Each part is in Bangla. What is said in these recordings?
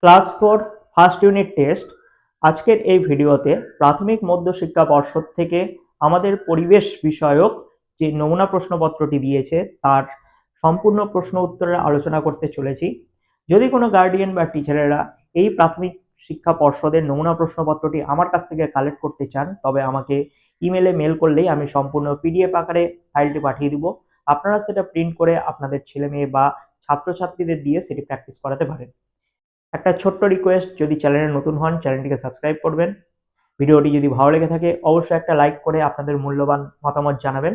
Class 4 first unit test. আজকের এই ভিডিওতে প্রাথমিক মধ্যশিক্ষা পর্ষদ থেকে আমাদের পরিবেশ বিষয়ক যে নমুনা প্রশ্নপত্রটি দিয়েছে তার সম্পূর্ণ প্রশ্ন উত্তরের আলোচনা করতে চলেছি। যদি কোনো গার্ডিয়ান বা টিচারেরা এই প্রাথমিক শিক্ষা পর্ষদের নমুনা প্রশ্নপত্রটি আমার কাছ থেকে কালেক্ট করতে চান, তবে আমাকে ইমেলে মেল করলেই আমি সম্পূর্ণ পিডিএফ আকারে ফাইলটি পাঠিয়ে দিব। আপনারা সেটা প্রিন্ট করে আপনাদের ছেলে মেয়ে বা ছাত্রছাত্রীদের দিয়ে সেটি প্র্যাকটিস করাতে পারেন। একটা ছোট্ট রিকোয়েস্ট, যদি চ্যানেলে নতুন হন চ্যানেলটিকে সাবস্ক্রাইব করবেন। ভিডিওটি যদি ভালো লেগে থাকে অবশ্যই একটা লাইক করে আপনাদের মূল্যবান মতামত জানাবেন।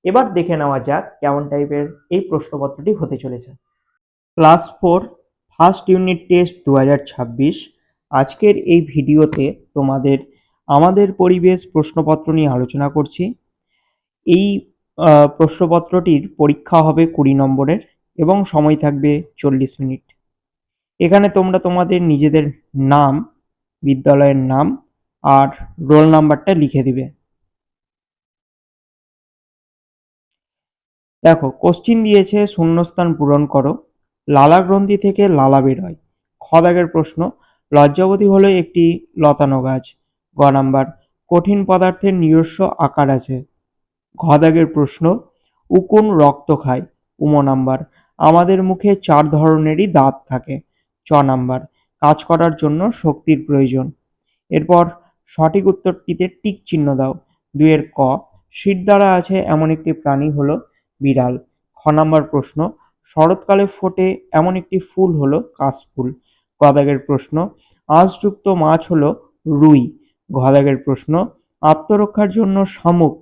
এবার দেখে নেওয়া যাক কেমন টাইপের এই প্রশ্নপত্রটি হতে চলেছে। Class 4 first unit test 2026। আজকের এই ভিডিওতে তোমাদের আমাদের পরিবেশ প্রশ্নপত্র নিয়ে আলোচনা করছি। এই প্রশ্নপত্রটির পরীক্ষা হবে 20 নম্বরের এবং সময় থাকবে 40 মিনিট। এখানে তোমরা তোমাদের নিজেদের নাম, বিদ্যালয়ের নাম আর রোল নাম্বারটা লিখে দিবে। দেখো, কোশ্চিন দিয়েছে শূন্যস্থান পূরণ করো। লালা গ্রন্থি থেকে লালা বের হয়। খ দাগের প্রশ্ন, লজ্জাবতী হলো একটি লতানো গাছ। গ নাম্বার, কঠিন পদার্থের নিজস্ব আকার আছে। ঘ দাগের প্রশ্ন, উকুন রক্ত খায়। উম নাম্বার, আমাদের মুখে 4 ধরনেরই দাঁত থাকে। চ নাম্বার, কাজ করার জন্য শক্তির প্রয়োজন। এরপর সঠিক উত্তরটিতে টিক চিহ্ন দাও। 2 এর ক, শির দ্বারা আছে এমন একটি প্রাণী হলো বিড়াল। খ নাম্বার প্রশ্ন, শরৎকালে ফোটে এমন একটি ফুল হলো কাশফুল। ক দাগের প্রশ্ন, আঁশযুক্ত মাছ হলো রুই। ঘ দাগের প্রশ্ন, আত্মরক্ষার জন্য শামুক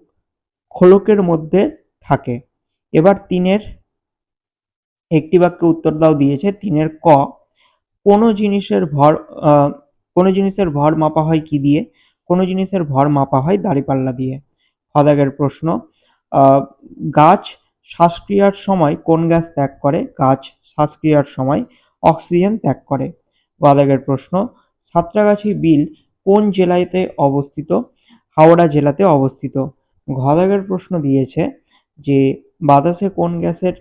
খোলকের মধ্যে থাকে। এবার 3-এর একটি বাক্যে উত্তর দাও দিয়েছে। 3-এর ক, কোনো জিনিসের ভর কোনো জিনিসের ভর মাপা হয় কি দিয়ে? কোনো জিনিসের ভর মাপা হয় দাঁড়িপাল্লা দিয়ে। খ দাগের প্রশ্ন, গাছ শ্বাসক্রিয়ার সময় কোন গ্যাস ত্যাগ করে? গাছ শ্বাসক্রিয়ার সময় অক্সিজেন ত্যাগ করে। গ দাগের প্রশ্ন, সাঁতরাগাছি বিল কোন জেলাতে অবস্থিত? হাওড়া জেলাতে অবস্থিত। ঘ দাগের প্রশ্ন দিয়েছে যে বাতাসে কোন গ্যাসের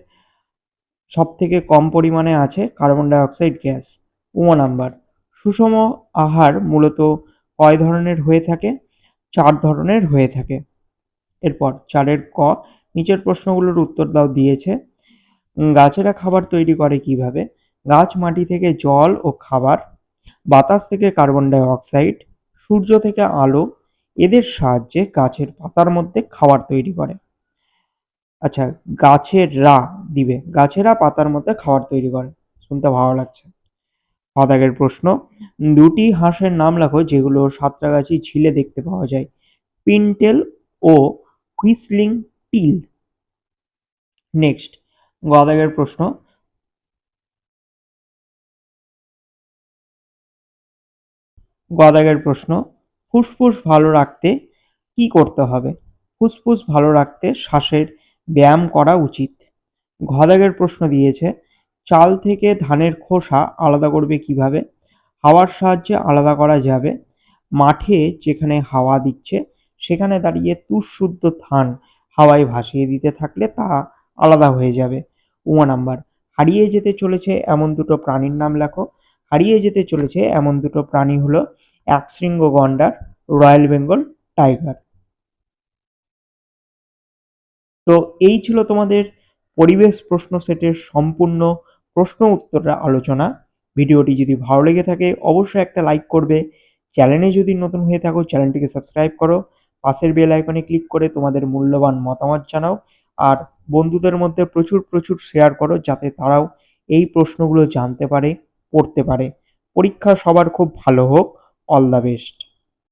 সবথেকে কম পরিমাণে আছে? Carbon die oxide gas. Number, সুষম আহার মূলত কয় ধরনের হয়ে থাকে? 4 ধরনের হয়ে থাকে। এরপর 4-এর ক, নিচের প্রশ্নগুলোর উত্তর দাও দিয়েছে। গাছেরা খাবার তৈরি করে কিভাবে? গাছ মাটি থেকে জল ও খাবার, বাতাস থেকে কার্বন ডাই অক্সাইড, সূর্য থেকে আলো, এদের সাহায্যে গাছের পাতার মধ্যে খাবার তৈরি করে। আচ্ছা, গাছেরা দিবে, গাছেরা পাতার মধ্যে খাবার তৈরি করে। শুনতে ভালো লাগছে। খ দাগের প্রশ্ন, 2টি হাঁসের নাম লেখো যেগুলো সাঁতরাগাছি ঝিলে দেখতে পাওয়া যায়। পিনটেল ও হুইসলিং টিল। নেক্সট, গ দাগের প্রশ্ন, ফুসফুস ভালো রাখতে কি করতে হবে? ফুসফুস ভালো রাখতে শ্বাসের ব্যায়াম করা উচিত। ঘ দাগের প্রশ্ন দিয়েছে, চাল থেকে ধানের খোসা আলাদা করবে কিভাবে? হাওয়ার সাহায্যে আলাদা করা যাবে। মাঠে যেখানে হাওয়া দিচ্ছে সেখানে দাঁড়িয়ে তুষশুদ্ধ ধান হাওয়ায় ভাসিয়ে দিতে থাকলে তা আলাদা হয়ে যাবে। নাম্বার, হারিয়ে যেতে চলেছে এমন দুটো প্রাণীর নাম লেখো। হারিয়ে যেতে চলেছে এমন দুটো প্রাণী হলো একশৃঙ্গ গন্ডার, রয়্যাল বেঙ্গল টাইগার। তো এই ছিল তোমাদের পরিবেশ প্রশ্ন সেটের সম্পূর্ণ প্রশ্ন উত্তরের আলোচনা। ভিডিওটি যদি ভালো লেগে থাকে অবশ্যই একটা লাইক করবে। চ্যানেলে যদি নতুন হয়ে থাকো চ্যানেলটিকে সাবস্ক্রাইব করো। পাশের বেল আইকনে ক্লিক করে তোমাদের মূল্যবান মতামত জানাও। আর বন্ধুদের মধ্যে প্রচুর প্রচুর শেয়ার করো যাতে তারাও এই প্রশ্নগুলো জানতে পারে, পড়তে পারে। পরীক্ষা সবার খুব ভালো হোক। All the best.